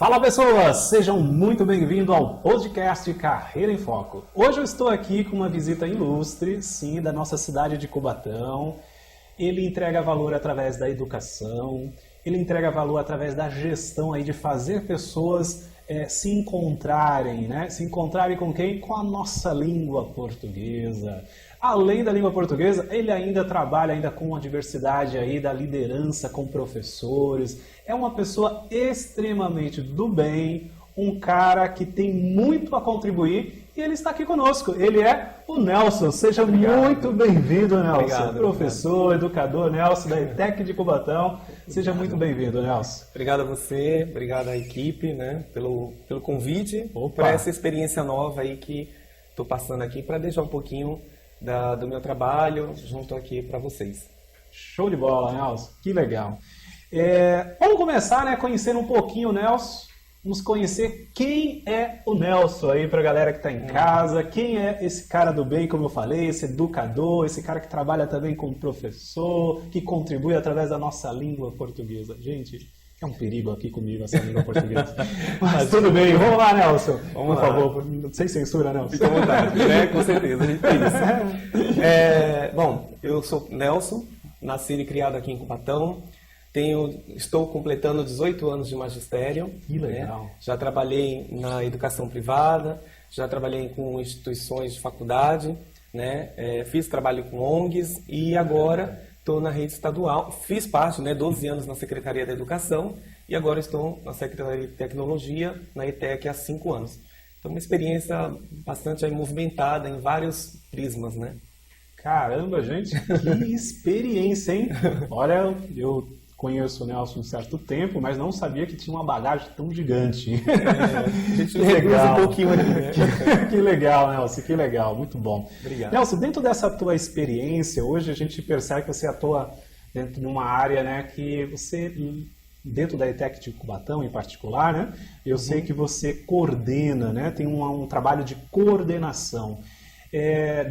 Fala pessoas, sejam muito bem-vindos ao podcast Carreira em Foco. Hoje eu estou aqui com uma visita ilustre, sim, da nossa cidade de Cubatão. Ele entrega valor através da educação, ele entrega valor através da gestão aí de fazer pessoas se encontrarem, né? Se encontrarem com quem? Com a nossa língua portuguesa. Além da língua portuguesa, ele ainda trabalha ainda com a diversidade aí da liderança com professores. É uma pessoa extremamente do bem, um cara que tem muito a contribuir e ele está aqui conosco. Ele é o Nelson. Seja muito bem-vindo, Nelson. Obrigado, professor, educador Nelson da ETEC de Cubatão. Seja muito bem-vindo, Nelson. Obrigado a você, obrigado à equipe, né, pelo convite, para essa experiência nova aí que estou passando aqui para deixar um pouquinho do meu trabalho junto aqui para vocês. Show de bola, Nelson. Que legal. Vamos começar, né, conhecendo um pouquinho o Nelson. Vamos conhecer quem é o Nelson aí para a galera que está em casa. Quem é esse cara do bem, como eu falei, esse educador, esse cara que trabalha também como professor, que contribui através da nossa língua portuguesa. Gente, é um perigo aqui comigo essa língua portuguesa. Mas tudo bem, vamos lá, Nelson. Por favor, sem censura, Nelson. Fique à vontade, né? Com certeza, a gente fez isso. Bom, eu sou Nelson, nascido e criado aqui em Cubatão. Estou completando 18 anos de magistério. Que legal. Né? Já trabalhei na educação privada, já trabalhei com instituições de faculdade, né? Fiz trabalho com ONGs e agora estou na rede estadual. Fiz parte, né, 12 anos na Secretaria da Educação e agora estou na Secretaria de Tecnologia, na ETEC, há 5 anos. Então, uma experiência bastante aí movimentada em vários prismas, né? Caramba, gente, que experiência, hein? Olha, eu conheço o Nelson um certo tempo, mas não sabia que tinha uma bagagem tão gigante. A gente reduz um pouquinho aqui, né? Que legal, Nelson, que legal, muito bom. Obrigado. Nelson, dentro dessa tua experiência, hoje a gente percebe que você atua dentro de uma área, né, que você, dentro da ETEC de Cubatão em particular, né, eu sei que você coordena, né, tem um trabalho de coordenação.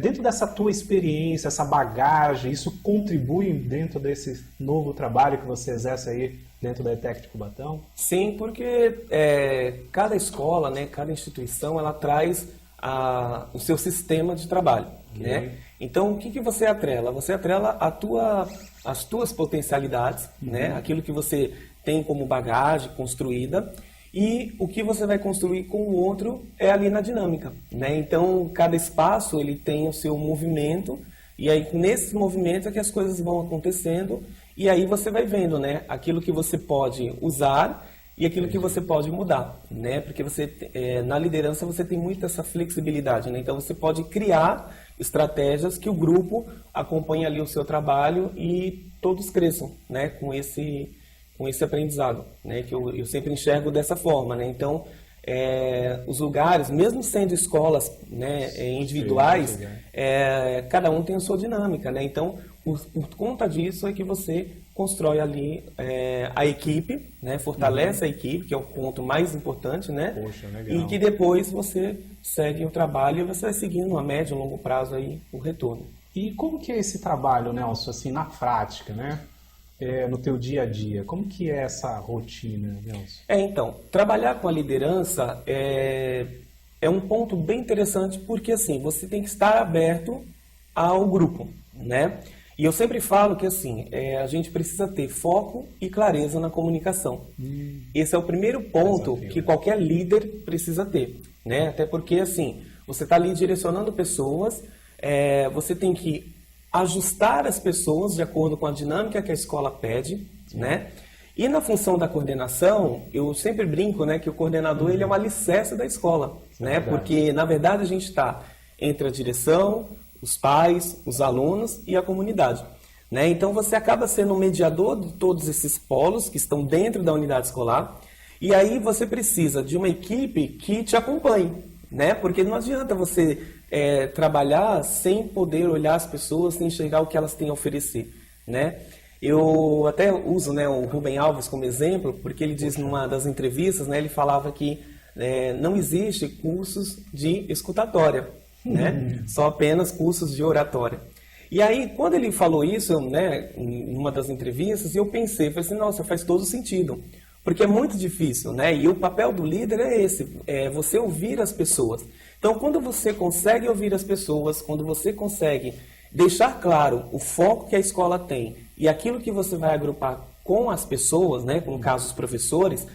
Dentro dessa tua experiência, essa bagagem, isso contribui dentro desse novo trabalho que você exerce aí dentro da ETEC de Cubatão? Sim, porque cada escola, né, cada instituição, ela traz o seu sistema de trabalho. Né? Então, o que você atrela? Você atrela as tuas potencialidades, né? Aquilo que você tem como bagagem construída, e o que você vai construir com o outro é ali na dinâmica, né? Então, cada espaço ele tem o seu movimento, e aí nesse movimento é que as coisas vão acontecendo, e aí você vai vendo, né, aquilo que você pode usar e aquilo que você pode mudar, né? Porque você na liderança você tem muita essa flexibilidade, né? Então você pode criar estratégias que o grupo acompanhe ali o seu trabalho e todos cresçam, né, com esse aprendizado, né, que eu sempre enxergo dessa forma, né? Então, os lugares, mesmo sendo escolas, né, individuais, cada um tem a sua dinâmica, né? Então, por conta disso é que você constrói ali a equipe, né, fortalece a equipe, que é o ponto mais importante, né? Poxa, legal. E que depois você segue o trabalho e você vai seguindo a médio e longo prazo aí o retorno. E como que é esse trabalho, Nelson, assim, na prática, né? No teu dia a dia, como que é essa rotina, Nelson? Então, trabalhar com a liderança é um ponto bem interessante, porque assim, você tem que estar aberto ao grupo, né? E eu sempre falo que assim, a gente precisa ter foco e clareza na comunicação. Esse é o primeiro ponto que qualquer líder precisa ter, né? Até porque assim, você está ali direcionando pessoas, você tem que ajustar as pessoas de acordo com a dinâmica que a escola pede, né? E na função da coordenação, eu sempre brinco, né, que o coordenador ele é um alicerce da escola, né? Porque na verdade a gente está entre a direção, os pais, os alunos e a comunidade, né? Então você acaba sendo um mediador de todos esses polos que estão dentro da unidade escolar, e aí você precisa de uma equipe que te acompanhe, né? Porque não adianta você trabalhar sem poder olhar as pessoas, sem enxergar o que elas têm a oferecer, né? Eu até uso, né, o Rubem Alves como exemplo, porque ele diz numa das entrevistas, né, ele falava que não existe cursos de escutatória, né? Só apenas cursos de oratória. E aí, quando ele falou isso, né, em uma das entrevistas, eu pensei, falei assim, nossa, faz todo sentido. Porque é muito difícil, né? E o papel do líder é esse, é você ouvir as pessoas. Então, quando você consegue ouvir as pessoas, quando você consegue deixar claro o foco que a escola tem e aquilo que você vai agrupar com as pessoas, né? No caso, os professores,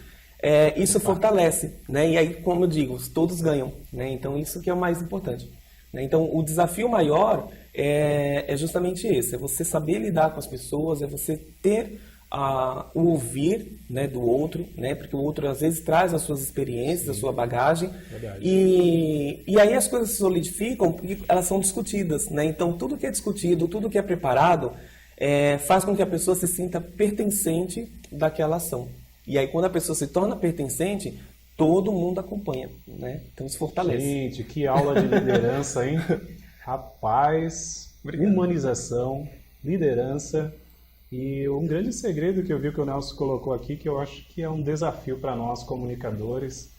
isso fortalece, né? E aí, como eu digo, todos ganham, né? Então, isso que é o mais importante. Né? Então, o desafio maior é justamente esse, é você saber lidar com as pessoas, é você ter o ouvir, né, do outro, né, porque o outro às vezes traz as suas experiências, a sua bagagem, e aí as coisas se solidificam porque elas são discutidas, né? Então tudo que é discutido, tudo que é preparado, faz com que a pessoa se sinta pertencente daquela ação. E aí quando a pessoa se torna pertencente, todo mundo acompanha, né? Então isso fortalece. Gente, que aula de liderança, hein? Rapaz, humanização, liderança. E um grande segredo que eu vi que o Nelson colocou aqui, que eu acho que é um desafio para nós comunicadores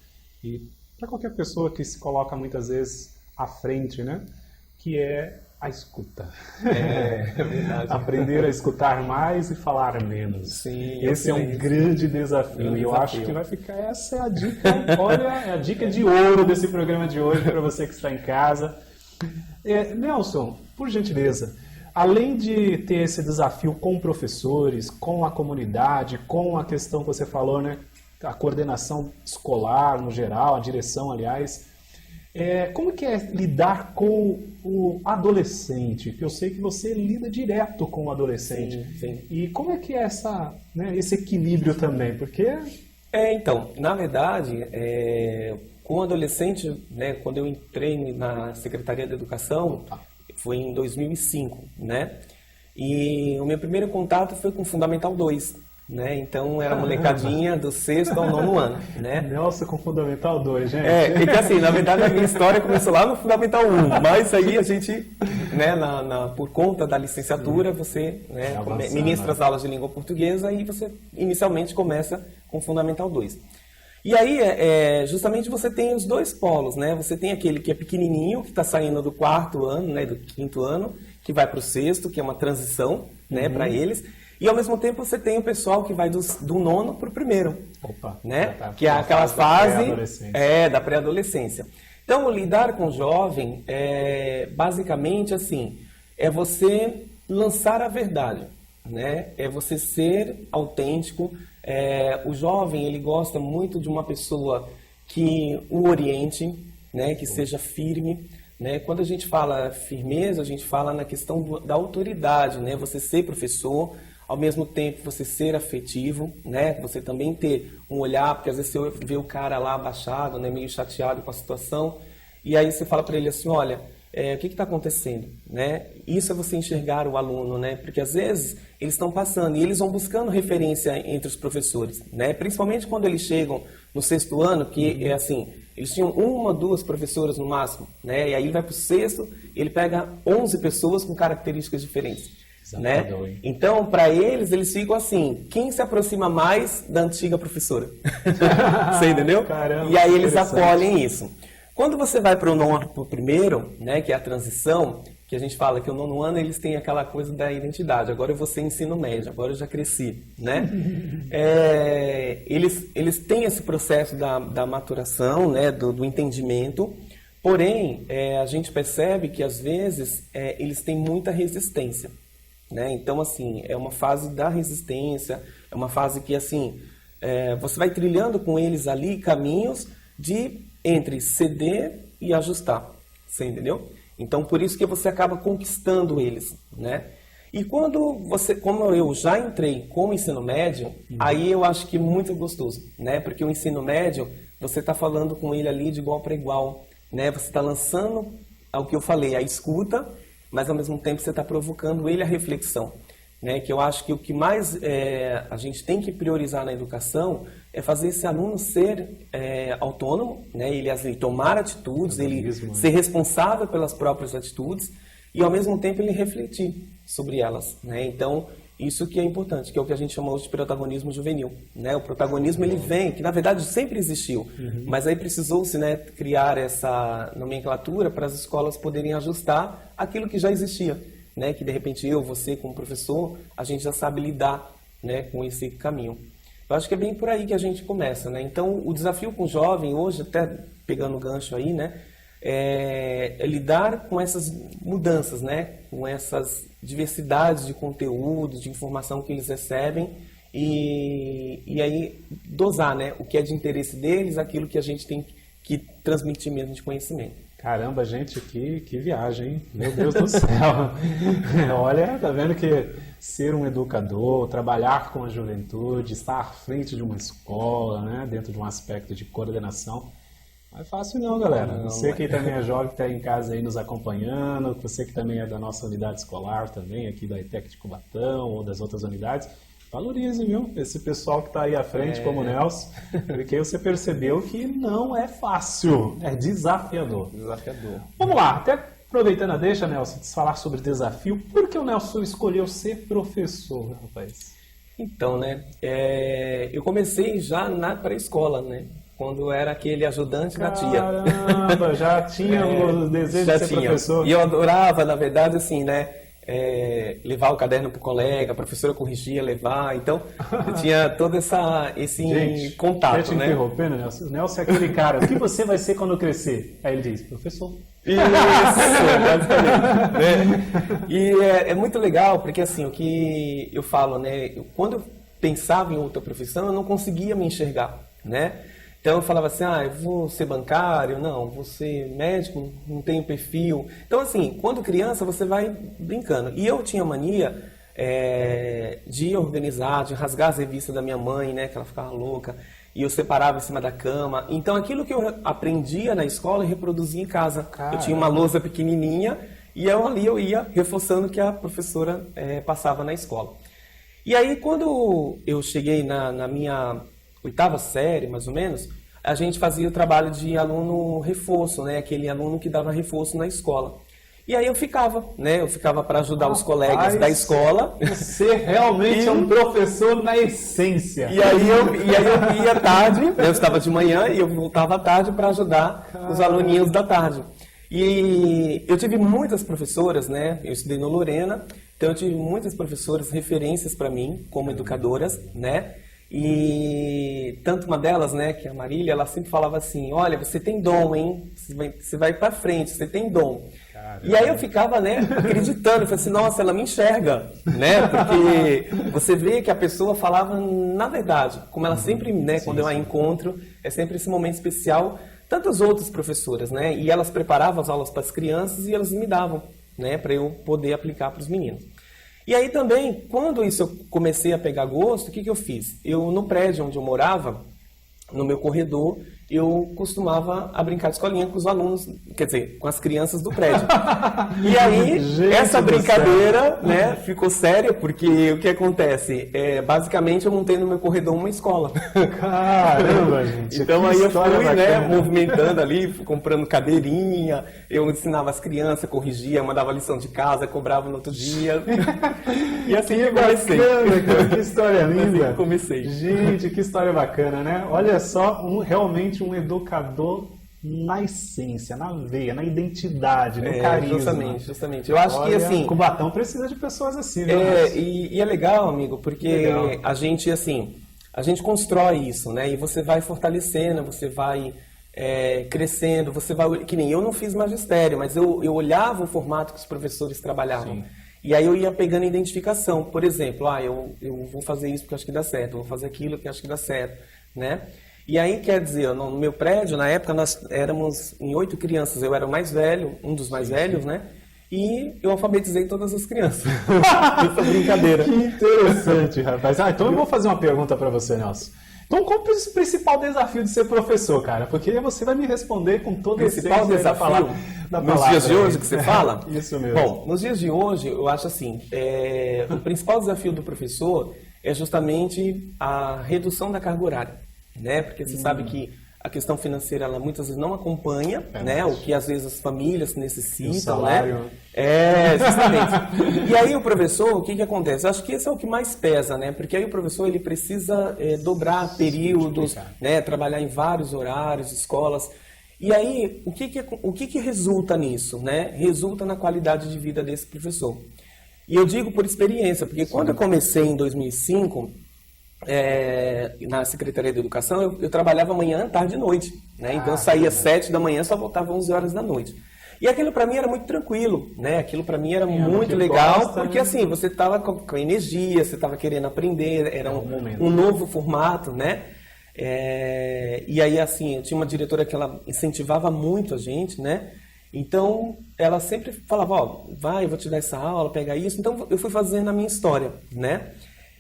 e para qualquer pessoa que se coloca muitas vezes à frente, né? Que é a escuta. É verdade. Aprender a escutar mais e falar menos. Sim, esse é um grande desafio. E eu acho que vai ficar, essa é a dica, olha, é a dica de ouro desse programa de hoje para você que está em casa. Nelson, por gentileza, além de ter esse desafio com professores, com a comunidade, com a questão que você falou, né, a coordenação escolar no geral, a direção, aliás, como que é lidar com o adolescente? Eu sei que você lida direto com o adolescente. Sim, sim. E como é que é esse equilíbrio também? Porque... Então, na verdade, com o adolescente, né, quando eu entrei na Secretaria da Educação, foi em 2005, né? E o meu primeiro contato foi com o Fundamental 2, né? Então era molecadinha do 6º ao 9º ano, né? Nossa, com Fundamental 2, gente. É que assim, na verdade a minha história começou lá no Fundamental 1, mas aí a gente, né, por conta da licenciatura, você, né, ministra as aulas de língua portuguesa e você inicialmente começa com o Fundamental 2. E aí, justamente você tem os dois polos, né? Você tem aquele que é pequenininho, que está saindo do 4º ano, né, do 5º ano, que vai para o 6º, que é uma transição, né, para eles. E ao mesmo tempo você tem o pessoal que vai do 9º para o 1º, né? Que é aquela fase da pré-adolescência. Então, lidar com o jovem basicamente assim, é você lançar a verdade, né? É você ser autêntico. O jovem, ele gosta muito de uma pessoa que o oriente, né? Que seja firme, né? Quando a gente fala firmeza, a gente fala na questão da autoridade, né? Você ser professor, ao mesmo tempo você ser afetivo, né? Você também ter um olhar, porque às vezes você vê o cara lá abaixado, né? Meio chateado com a situação, e aí você fala para ele assim, olha, o que está acontecendo, né? Isso é você enxergar o aluno, né? Porque às vezes eles estão passando e eles vão buscando referência entre os professores, né? Principalmente quando eles chegam no 6º ano, que é assim, eles tinham 1 ou 2 professoras no máximo, né? E aí vai para o 6º, ele pega 11 pessoas com características diferentes, né? Então, para eles ficam assim, quem se aproxima mais da antiga professora? Você entendeu? Caramba, e aí eles acolhem isso. Quando você vai para o 9º para o 1º, né, que é a transição, que a gente fala que o 9º ano eles têm aquela coisa da identidade. Agora eu vou ser ensino médio, agora eu já cresci, né? Eles têm esse processo da maturação, né, do entendimento, porém a gente percebe que às vezes eles têm muita resistência, né? Então assim, é uma fase da resistência, é uma fase que assim, você vai trilhando com eles ali caminhos entre ceder e ajustar, você entendeu? Então, por isso que você acaba conquistando eles, né? E quando como eu já entrei com o ensino médio, aí eu acho que é muito gostoso, né? Porque o ensino médio, você está falando com ele ali de igual para igual, né? Você está lançando, ao que eu falei, a escuta, mas ao mesmo tempo você está provocando ele a reflexão, né? Que eu acho que o que mais a gente tem que priorizar na educação é fazer esse aluno ser autônomo, né? Ele tomar atitudes, ele ser responsável pelas próprias atitudes e ao mesmo tempo ele refletir sobre elas, né? Então, isso que é importante, que é o que a gente chama hoje de protagonismo juvenil, né? O protagonismo ele vem, que na verdade sempre existiu, mas aí precisou-se, né, criar essa nomenclatura para as escolas poderem ajustar aquilo que já existia, né? Que de repente você como professor, a gente já sabe lidar, né, com esse caminho. Eu acho que é bem por aí que a gente começa, né? Então, o desafio com o jovem hoje, até pegando o gancho aí, né? É lidar com essas mudanças, né? Com essas diversidades de conteúdo, de informação que eles recebem e aí dosar, né? O que é de interesse deles, aquilo que a gente tem que transmitir mesmo de conhecimento. Caramba, gente, que viagem, hein? Meu Deus do céu. Olha, tá vendo que ser um educador, trabalhar com a juventude, estar à frente de uma escola, né? Dentro de um aspecto de coordenação, não é fácil não, galera. Não, você que também é jovem, que está em casa aí nos acompanhando, você que também é da nossa unidade escolar também, aqui da ETEC de Cubatão ou das outras unidades, valorize, viu? Esse pessoal que está aí à frente, como o Nelson, porque você percebeu que não é fácil, é desafiador. Desafiador. Vamos lá, até aproveitando a deixa, Nelson, de falar sobre desafio, por que o Nelson escolheu ser professor, rapaz? Então, né, eu comecei já na pré-escola, né? Quando era aquele ajudante da tia. Caramba, já tinha o desejo de ser professor. E eu adorava, na verdade, assim, né? Levar o caderno para o colega, a professora corrigia, levar. Então, eu tinha todo esse contato, te né? interrompendo, Nelson. O Nelson é aquele cara, o que você vai ser quando crescer? Aí ele diz, professor. Isso, basicamente. Né? E é muito legal, porque assim, o que eu falo, né? Quando eu pensava em outra profissão, eu não conseguia me enxergar, né? Então eu falava assim, eu vou ser bancário, não, vou ser médico, não tenho perfil. Então assim, quando criança você vai brincando. E eu tinha mania de organizar, de rasgar as revistas da minha mãe, né, que ela ficava louca, e eu separava em cima da cama. Então aquilo que eu aprendia na escola eu reproduzia em casa. Caramba. Eu tinha uma lousa pequenininha e eu ia reforçando o que a professora passava na escola. E aí quando eu cheguei na minha 8ª série, mais ou menos, a gente fazia o trabalho de aluno reforço, né? Aquele aluno que dava reforço na escola. E aí eu ficava, né? Eu ficava para ajudar os colegas da escola. Você realmente é um professor na essência. E aí eu ia tarde, né? Eu estava de manhã e eu voltava à tarde para ajudar os aluninhos da tarde. E eu tive muitas professoras, né? Eu estudei no Lorena, então eu tive muitas professoras referências para mim como educadoras, né? E tanto uma delas, né, que é a Marília, ela sempre falava assim, olha, você tem dom, hein? Você vai pra frente, você tem dom. Caramba. E aí eu ficava, né, acreditando, eu falei assim, nossa, ela me enxerga, né? Porque você vê que a pessoa falava na verdade, como ela sempre, né, quando eu a encontro, é sempre esse momento especial, tantas outras professoras, né? E elas preparavam as aulas para as crianças e elas me davam, né, para eu poder aplicar para os meninos. E aí também, quando isso eu comecei a pegar gosto, o que eu fiz? Eu, no prédio onde eu morava, no meu corredor, eu costumava a brincar de escolinha com os alunos, quer dizer, com as crianças do prédio. E aí, Gente essa brincadeira, né, ficou séria, porque o que acontece? Basicamente, eu montei no meu corredor uma escola. Caramba, gente. Então aí eu fui, né, movimentando ali, comprando cadeirinha, eu ensinava as crianças, corrigia, mandava lição de casa, cobrava no outro dia. E assim eu comecei. Bacana, que história linda. Assim comecei. Gente, que história bacana, né? Olha só, realmente um educador na essência, na veia, na identidade, no carisma. Justamente. Eu acho que assim... Cubatão precisa de pessoas assim, viu? E é legal, amigo, porque a gente, assim, a gente constrói isso, né? E você vai fortalecendo, você vai crescendo, você vai... Que nem eu não fiz magistério, mas eu olhava o formato que os professores trabalhavam. Sim. E aí eu ia pegando identificação. Por exemplo, eu vou fazer isso porque acho que dá certo, eu vou fazer aquilo porque acho que dá certo, né? E aí, quer dizer, no meu prédio, na época, nós éramos em 8 crianças. Eu era o mais velho, um dos mais velhos, né? E eu alfabetizei todas as crianças. Essa brincadeira. Que interessante, rapaz. Então eu vou fazer uma pergunta para você, Nelson. Então, qual é o principal desafio de ser professor, cara? Porque você vai me responder com todo esse principal desafio nos dias de hoje que você fala? Isso mesmo. Bom, nos dias de hoje, eu acho assim, o principal desafio do professor é justamente a redução da carga horária. Né? Porque você sabe que a questão financeira ela muitas vezes não acompanha, né? O que às vezes as famílias necessitam, salário. né? Justamente. E aí o professor, o que acontece? Acho que esse é o que mais pesa, né? Porque aí o professor ele precisa dobrar períodos, né? Trabalhar em vários horários, escolas. E aí o que resulta nisso, né? Resulta na qualidade de vida desse professor. E eu digo por experiência, porque quando eu comecei em 2005 na Secretaria de Educação, eu trabalhava manhã, tarde e noite, né? Então eu saía às 7 da manhã, só voltava às 11 horas da noite. E aquilo para mim era muito tranquilo, né? Aquilo para mim era muito legal, porque assim, você estava com energia, você estava querendo aprender, era um novo formato, né? E aí, assim, eu tinha uma diretora que ela incentivava muito a gente, né? Então, ela sempre falava, ó, vai, eu vou te dar essa aula, pega isso. Então, eu fui fazendo a minha história, né?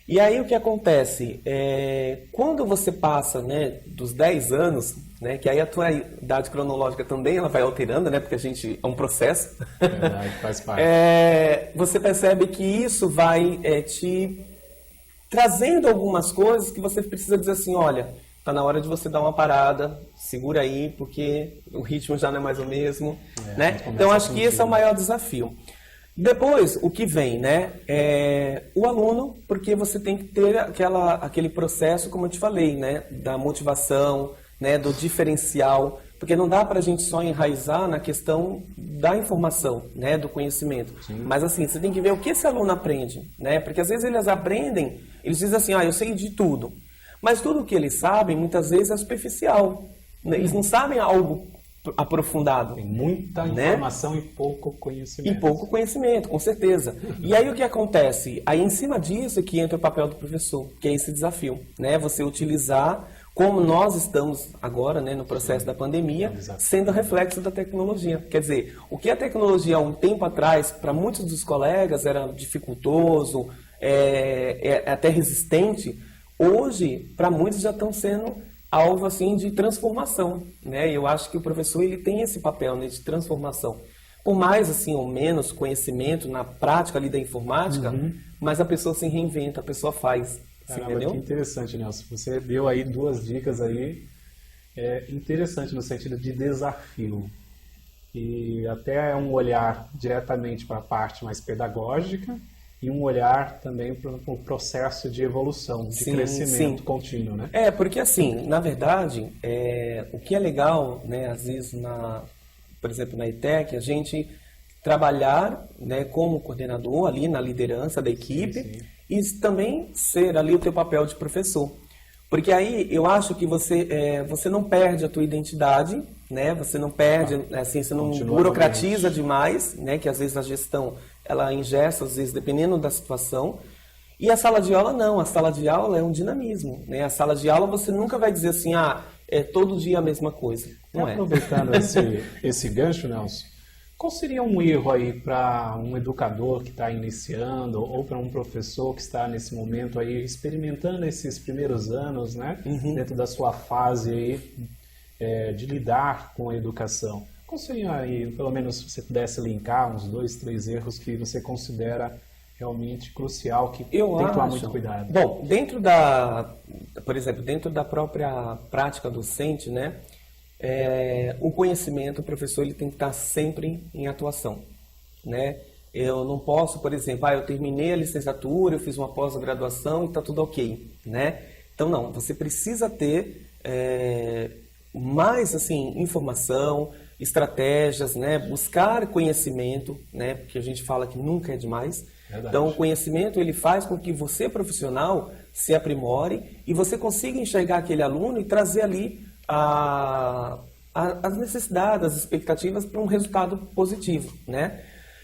E aí, o que acontece? Quando você passa, né, dos 10 anos, né, que aí a tua idade cronológica também ela vai alterando, né, porque a gente é um processo. Verdade, faz parte. Você percebe que isso vai te trazendo algumas coisas que você precisa dizer assim, olha, tá na hora de você dar uma parada, segura aí, porque o ritmo já não é mais o mesmo, né? Então, acho que esse é o maior desafio. Depois, o que vem, né? O aluno, porque você tem que ter aquele processo, como eu te falei, né? Da motivação, né? Do diferencial, porque não dá para a gente só enraizar na questão da informação, né? Do conhecimento. Sim. Mas assim, você tem que ver o que esse aluno aprende, né? Porque às vezes eles aprendem, eles dizem assim, eu sei de tudo. Mas tudo o que eles sabem, muitas vezes, é superficial. Né? Eles não sabem algo aprofundado. Tem muita informação, né? E pouco conhecimento. E pouco conhecimento, com certeza. E aí o que acontece? Aí em cima disso é que entra o papel do professor, que é esse desafio. Né? Você utilizar, como nós estamos agora, né, no processo da pandemia, sendo reflexo da tecnologia. Quer dizer, o que a tecnologia há um tempo atrás, para muitos dos colegas, era dificultoso, até resistente, hoje, para muitos já estão sendo alvo assim de transformação, né? Eu acho que o professor ele tem esse papel, né, de transformação. Por mais assim ou menos conhecimento na prática ali da informática, mas a pessoa se reinventa, a pessoa faz. Caramba, que interessante, Nelson. Você deu aí 2 dicas aí, interessante no sentido de desafio. E até é um olhar diretamente para a parte mais pedagógica, e um olhar também para o processo de evolução, de crescimento contínuo, né? Porque assim, na verdade, o que é legal, né, às vezes, por exemplo, na ETEC, a gente trabalhar, né, como coordenador ali na liderança da equipe e também ser ali o teu papel de professor. Porque aí eu acho que você não perde a tua identidade, né? Você não perde, assim, você não burocratiza demais, né? Que às vezes a gestão ela engessa, às vezes, dependendo da situação. E a sala de aula não, a sala de aula é um dinamismo, né? A sala de aula você nunca vai dizer assim, é todo dia a mesma coisa. Não Aproveitando esse gancho, Nelson, qual seria um erro aí para um educador que está iniciando ou para um professor que está nesse momento aí experimentando esses primeiros anos, né? Dentro da sua fase aí de lidar com a educação? Qual seria aí, pelo menos se você pudesse linkar uns 2, 3 erros que você considera realmente crucial, que tem que tomar muito cuidado? Bom, por exemplo, dentro da própria prática docente, né, o conhecimento, o professor ele tem que estar sempre em atuação, né? Eu não posso, por exemplo, eu terminei a licenciatura, eu fiz uma pós-graduação e está tudo ok, né? Então, não, você precisa ter mais, assim, informação, estratégias, né? Buscar conhecimento, né? Porque a gente fala que nunca é demais. Verdade. Então, o conhecimento ele faz com que você, profissional, se aprimore e você consiga enxergar aquele aluno e trazer ali as necessidades, as expectativas para um resultado positivo, né?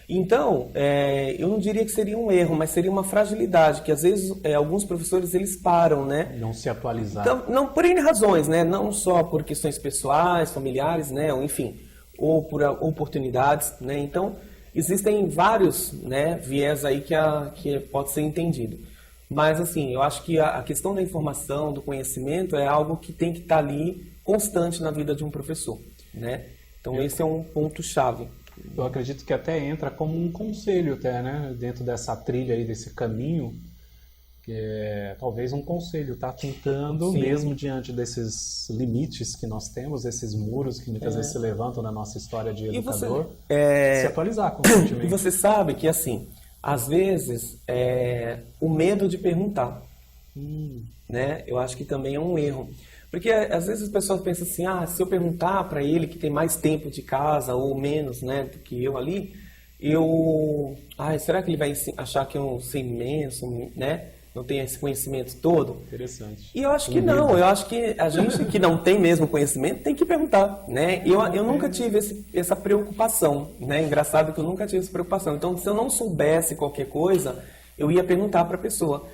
Então, eu não diria que seria um erro, mas seria uma fragilidade, que às vezes alguns professores eles param, né? Não se atualizar. Então, não por N razões, né? Não só por questões pessoais, familiares, né? Ou, enfim, ou por oportunidades, né? Então, existem vários, né, viés aí que pode ser entendido. Mas, assim, eu acho que a questão da informação, do conhecimento é algo que tem que estar ali constante na vida de um professor, né? Então, esse é um ponto-chave. Eu acredito que até entra como um conselho, até, né? Dentro dessa trilha aí, desse caminho, que é talvez um conselho, tá tentando, mesmo diante desses limites que nós temos, esses muros que muitas vezes se levantam na nossa história de educador, se atualizar constantemente. E você sabe que, assim, às vezes, o medo de perguntar, né? Eu acho que também é um erro. Porque às vezes as pessoas pensam assim, se eu perguntar para ele que tem mais tempo de casa ou menos, né, do que eu ali, será que ele vai achar que eu sei imenso, né? não tenho esse conhecimento todo. Interessante. E eu acho que não, eu acho que a gente que não tem mesmo conhecimento tem que perguntar, né? Eu nunca tive essa preocupação, né? Engraçado que eu nunca tive essa preocupação. Então, se eu não soubesse qualquer coisa, eu ia perguntar para a pessoa,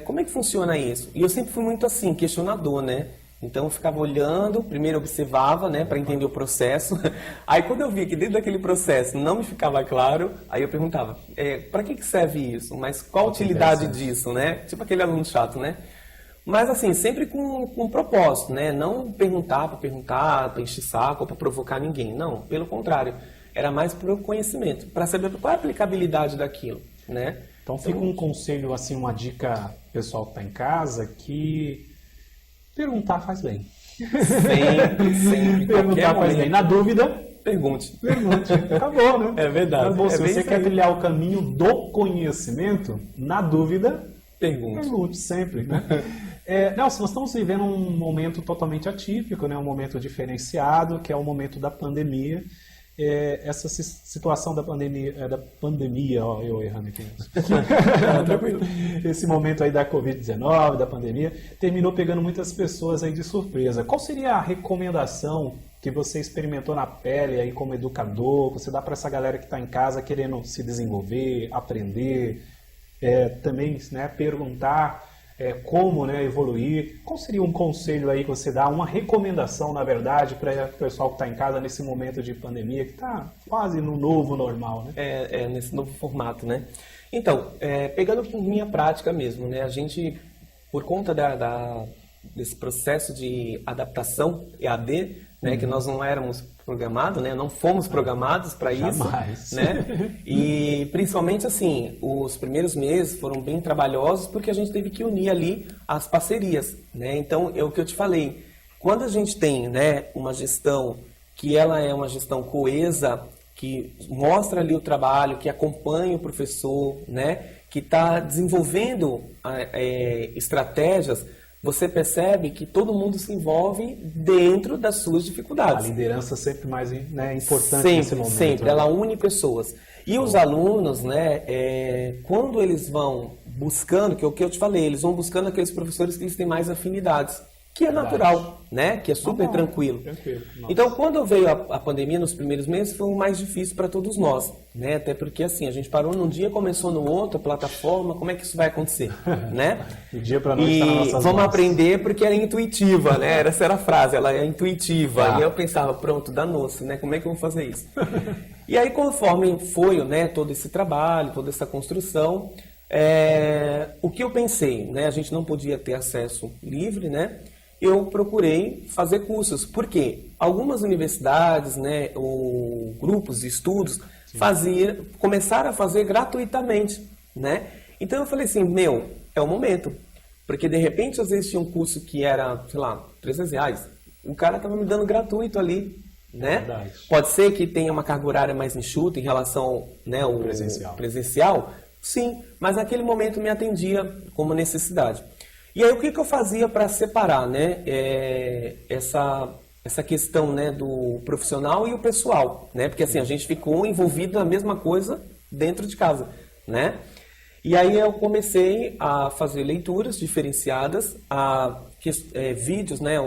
como é que funciona isso? E eu sempre fui muito assim, questionador, né? Então eu ficava olhando, primeiro observava, né, para entender o processo. Aí quando eu via que dentro daquele processo não me ficava claro, aí eu perguntava, para que serve isso? Mas qual a utilidade disso, né? Tipo aquele aluno chato, né? Mas assim, sempre com propósito, né? Não perguntar, para encher saco, para provocar ninguém. Não, pelo contrário. Era mais para o conhecimento, para saber qual é a aplicabilidade daquilo, né? Então fica um conselho, assim, uma dica pessoal que está em casa, que perguntar faz bem. Sempre. Perguntar faz bem. Na dúvida, pergunte. Acabou, né? É verdade. Acabou. Se você quer trilhar o caminho do conhecimento, na dúvida, pergunte sempre, né? Nelson, nós estamos vivendo um momento totalmente atípico, né? Um momento diferenciado, que é o momento da pandemia. Essa situação da pandemia, ó, eu errando aqui. Esse momento aí da Covid-19, da pandemia, terminou pegando muitas pessoas aí de surpresa. Qual seria a recomendação que você experimentou na pele aí como educador, que você dá para essa galera que está em casa querendo se desenvolver, aprender, também, né, perguntar como, né, evoluir? Qual seria um conselho aí que você dá, uma recomendação, na verdade, para o pessoal que está em casa nesse momento de pandemia, que está quase no novo normal, né? Nesse novo formato, né? Então, pegando por minha prática mesmo, né? A gente, por conta desse processo de adaptação EAD, né, que nós não éramos programados, né, não fomos programados para isso, né, e principalmente assim, os primeiros meses foram bem trabalhosos porque a gente teve que unir ali as parcerias, né, então é o que eu te falei, quando a gente tem, né, uma gestão que ela é uma gestão coesa, que mostra ali o trabalho, que acompanha o professor, né, que está desenvolvendo estratégias, você percebe que todo mundo se envolve dentro das suas dificuldades. A liderança sempre mais, né, importante nesse momento. Sempre, né? Ela une pessoas. E os alunos, né, quando eles vão buscando, que é o que eu te falei, eles vão buscando aqueles professores que eles têm mais afinidades, que é natural, né, que é super tranquilo. Então, quando veio a pandemia nos primeiros meses, foi o mais difícil para todos nós, né, até porque assim, a gente parou num dia, começou no outro, a plataforma, como é que isso vai acontecer, né? Do dia para noite está nas nossas vamos mãos. aprender porque ela é intuitiva, né? Essa era a frase, ela é intuitiva. E eu pensava, pronto, danou-se, né? Como é que eu vou fazer isso? E aí, conforme foi, né, todo esse trabalho, toda essa construção, o que eu pensei, né? A gente não podia ter acesso livre, né? Eu procurei fazer cursos, porque algumas universidades, né, ou grupos de estudos começaram a fazer gratuitamente, né? Então eu falei assim, é o momento, porque de repente às vezes tinha um curso que era, sei lá, R$300, o cara estava me dando gratuito ali, né? Verdade. Pode ser que tenha uma carga horária mais enxuta em relação, né, ao presencial, sim, mas naquele momento me atendia como necessidade. E aí o que eu fazia para separar, né, essa questão, né, do profissional e o pessoal, né, porque assim a gente ficou envolvido na mesma coisa dentro de casa, né? E aí eu comecei a fazer leituras diferenciadas, vídeos, né,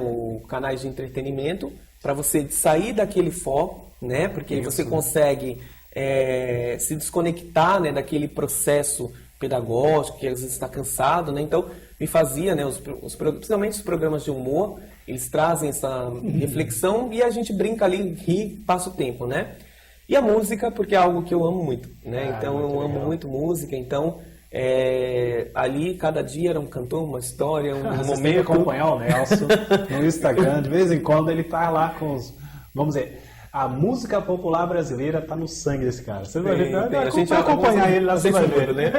canais de entretenimento para você sair daquele foco, né, porque você consegue se desconectar, né, daquele processo pedagógico que às vezes está cansado, né? Então me fazia, né, principalmente os programas de humor, eles trazem essa reflexão e a gente brinca ali, ri, passa o tempo, né? E a música, porque é algo que eu amo muito, né? Então eu amo muito música, então ali cada dia era um cantor, uma história, um momento. Você tem que acompanhar o Nelson no Instagram, de vez em quando ele tá lá com os, vamos dizer, a música popular brasileira tá no sangue desse cara. Você vai ver, a gente vai acompanhar ele lá, você vai ver, né?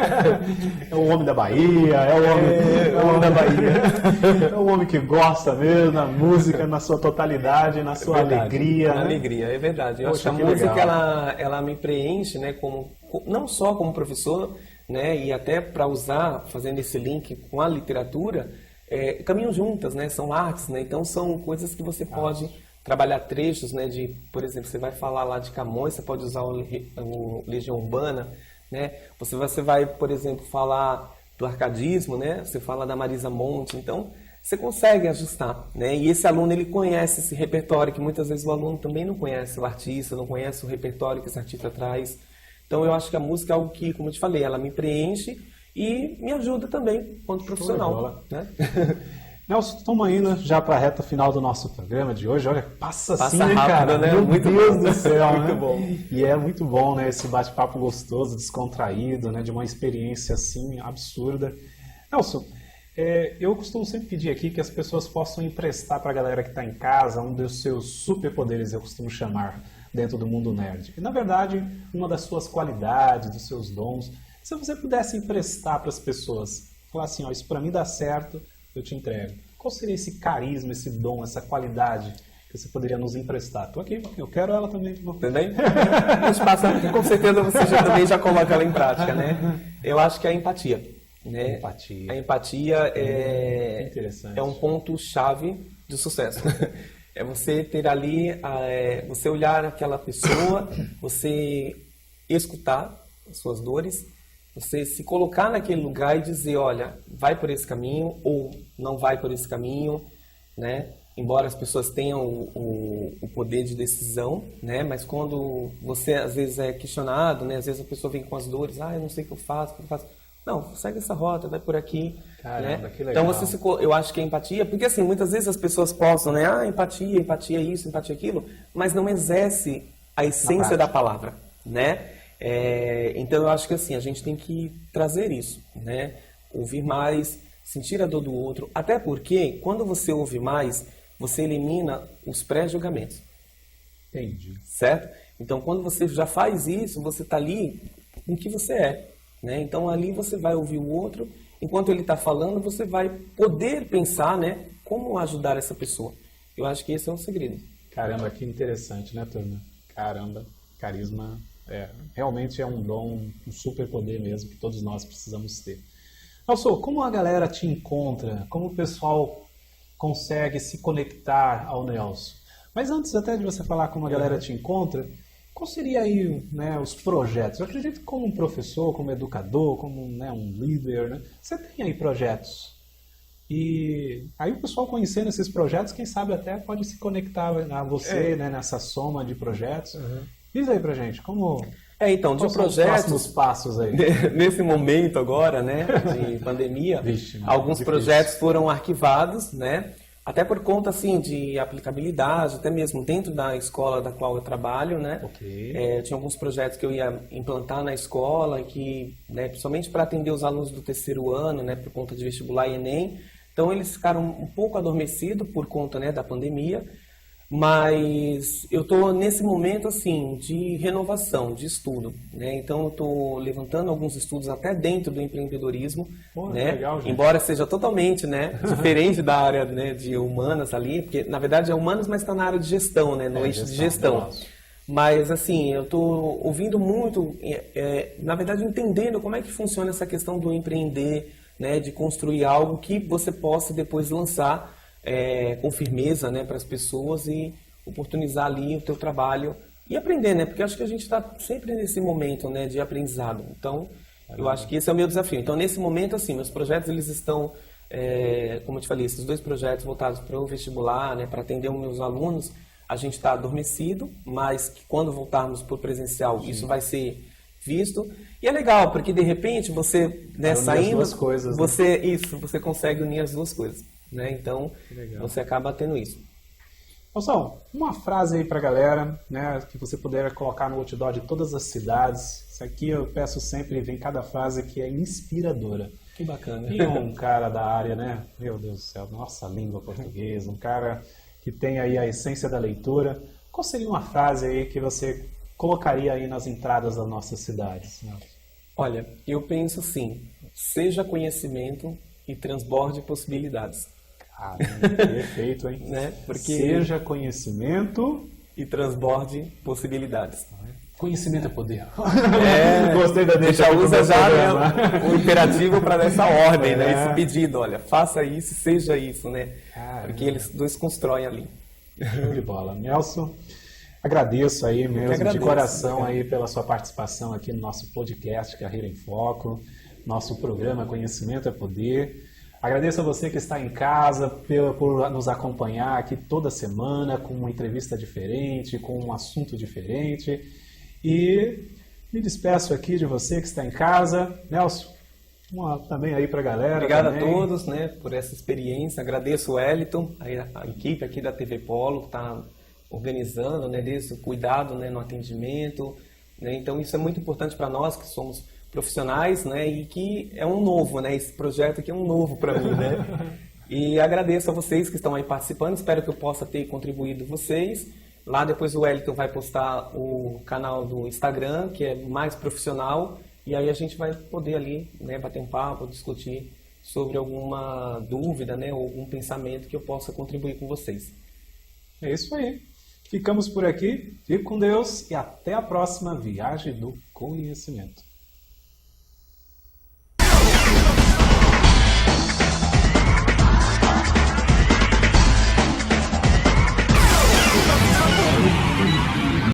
É o homem da Bahia, é o homem da Bahia. É o homem que gosta mesmo da música na sua totalidade, na sua alegria. Na alegria, é verdade. Eu acho que a música ela me preenche, né, não só como professor, né, e até para usar, fazendo esse link com a literatura, caminham juntas, né? São artes, né? Então são coisas que você pode trabalhar trechos, né, por exemplo, você vai falar lá de Camões, você pode usar o Legião Urbana, né? Você vai, por exemplo, falar do arcadismo, né? Você fala da Marisa Monte, então você consegue ajustar, né? E esse aluno, ele conhece esse repertório, que muitas vezes o aluno também não conhece o artista, não conhece o repertório que esse artista traz. Então eu acho que a música é algo que, como eu te falei, ela me preenche e me ajuda também quanto profissional, né? Nelson, estamos indo já para a reta final do nosso programa de hoje. Olha, passa assim, rápido, cara? Né? Meu Muito Deus bom. do céu, Muito né? bom. E é muito bom, né? Esse bate-papo gostoso, descontraído, né? De uma experiência assim absurda. Nelson, eu costumo sempre pedir aqui que as pessoas possam emprestar para a galera que está em casa um dos seus superpoderes, eu costumo chamar, dentro do mundo nerd. E, na verdade, uma das suas qualidades, dos seus dons, se você pudesse emprestar para as pessoas, falar assim, ó, isso para mim dá certo, eu te entrego. Qual seria esse carisma, esse dom, essa qualidade que você poderia nos emprestar? Estou aqui, eu quero ela também. Também? Com certeza você também já coloca ela em prática, né? Eu acho que é a empatia. Né? Empatia. A empatia é um ponto-chave de sucesso. É você ter ali, você olhar aquela pessoa, você escutar as suas dores, você se colocar naquele lugar e dizer, olha, vai por esse caminho ou não vai por esse caminho, né? Embora as pessoas tenham o poder de decisão, né? Mas quando você às vezes é questionado, né? Às vezes a pessoa vem com as dores, eu não sei o que eu faço, Não, segue essa rota, vai por aqui. Caramba, né? que legal. Então eu acho que é empatia, porque assim, muitas vezes as pessoas postam, né? Empatia isso, empatia aquilo, mas não exerce a essência da palavra, né? Então eu acho que assim, a gente tem que trazer isso, né? Ouvir mais, sentir a dor do outro, até porque quando você ouve mais, você elimina os pré-julgamentos. Entendi. Certo? Então quando você já faz isso, você está ali com o que você é. Né? Então ali você vai ouvir o outro, enquanto ele está falando, você vai poder pensar, né, como ajudar essa pessoa. Eu acho que esse é um segredo. Caramba, que interessante, né, turma? Caramba, carisma realmente é um dom, um superpoder mesmo que todos nós precisamos ter. Nelson, como a galera te encontra? Como o pessoal consegue se conectar ao Nelson? Mas antes até de você falar como a galera te encontra, qual seria aí, né, os projetos? Eu acredito que como um professor, como educador, como, né, um líder, né, você tem aí projetos. E aí o pessoal conhecendo esses projetos, quem sabe até pode se conectar a você, né, nessa soma de projetos. Diz aí pra gente, como... Então, de projetos... Os passos aí. Nesse momento agora, né, de pandemia, alguns projetos foram arquivados, né? Até por conta, assim, de aplicabilidade, até mesmo dentro da escola da qual eu trabalho, né? Tinha alguns projetos que eu ia implantar na escola, que, né, principalmente para atender os alunos do terceiro ano, né, por conta de vestibular e Enem. Então, eles ficaram um pouco adormecidos por conta, né, da pandemia. Mas eu estou nesse momento, assim, de renovação, de estudo, né? Então eu estou levantando alguns estudos até dentro do empreendedorismo, né? Legal, gente. Embora seja totalmente, né, diferente da área, né, de humanas ali, porque na verdade é humanas, mas está na área de gestão, né, no eixo de gestão. Mas assim, eu estou ouvindo muito, na verdade entendendo como é que funciona essa questão do empreender, né, de construir algo que você possa depois lançar com firmeza, né, para as pessoas e oportunizar ali o teu trabalho e aprender, né, porque eu acho que a gente está sempre nesse momento, né, de aprendizado. Então, eu acho que esse é o meu desafio. Então, nesse momento, assim, meus projetos eles estão, como eu te falei, esses 2 projetos voltados para o vestibular, né, para atender os meus alunos, a gente está adormecido, mas que quando voltarmos para o presencial, isso vai ser visto. E é legal, porque de repente você, né, saindo, as duas coisas, você consegue unir as duas coisas. Né? Então, você acaba tendo isso. Nelson, uma frase aí pra galera, né, que você puder colocar no outdoor de todas as cidades. Isso aqui eu peço sempre, vem cada frase que é inspiradora. Que bacana. E um cara da área, né, meu Deus do céu, nossa língua portuguesa, um cara que tem aí a essência da leitura. Qual seria uma frase aí que você colocaria aí nas entradas das nossas cidades? Olha, eu penso assim, seja conhecimento e transborde possibilidades. Caramba, perfeito, hein? Né? Porque... Seja conhecimento e transborde possibilidades. Conhecimento é poder. Gostei da deixa. Usa já, né, o imperativo para dar essa ordem, né? Esse pedido, olha, faça isso, seja isso, né? Porque eles dois constroem ali. Show de bola. Nelson, agradeço aí mesmo, de coração aí pela sua participação aqui no nosso podcast Carreira em Foco. nosso programa Conhecimento é Poder. Agradeço a você que está em casa por nos acompanhar aqui toda semana com uma entrevista diferente, com um assunto diferente. E me despeço aqui de você que está em casa. Nelson, também aí para a galera. Obrigado também. A todos, né, por essa experiência. Agradeço o Wellington, a equipe aqui da TV Polo que está organizando, né, desse cuidado, né, no atendimento. Né, então isso é muito importante para nós que somos profissionais, né, e que é um novo, né, esse projeto aqui é um novo para mim, né. E agradeço a vocês que estão aí participando. Espero que eu possa ter contribuído vocês. Lá depois o Wellington vai postar o canal do Instagram, que é mais profissional. E aí a gente vai poder ali, né, bater um papo, discutir sobre alguma dúvida, né, ou algum pensamento que eu possa contribuir com vocês. É isso aí. Ficamos por aqui. Fique com Deus e até a próxima Viagem do Conhecimento.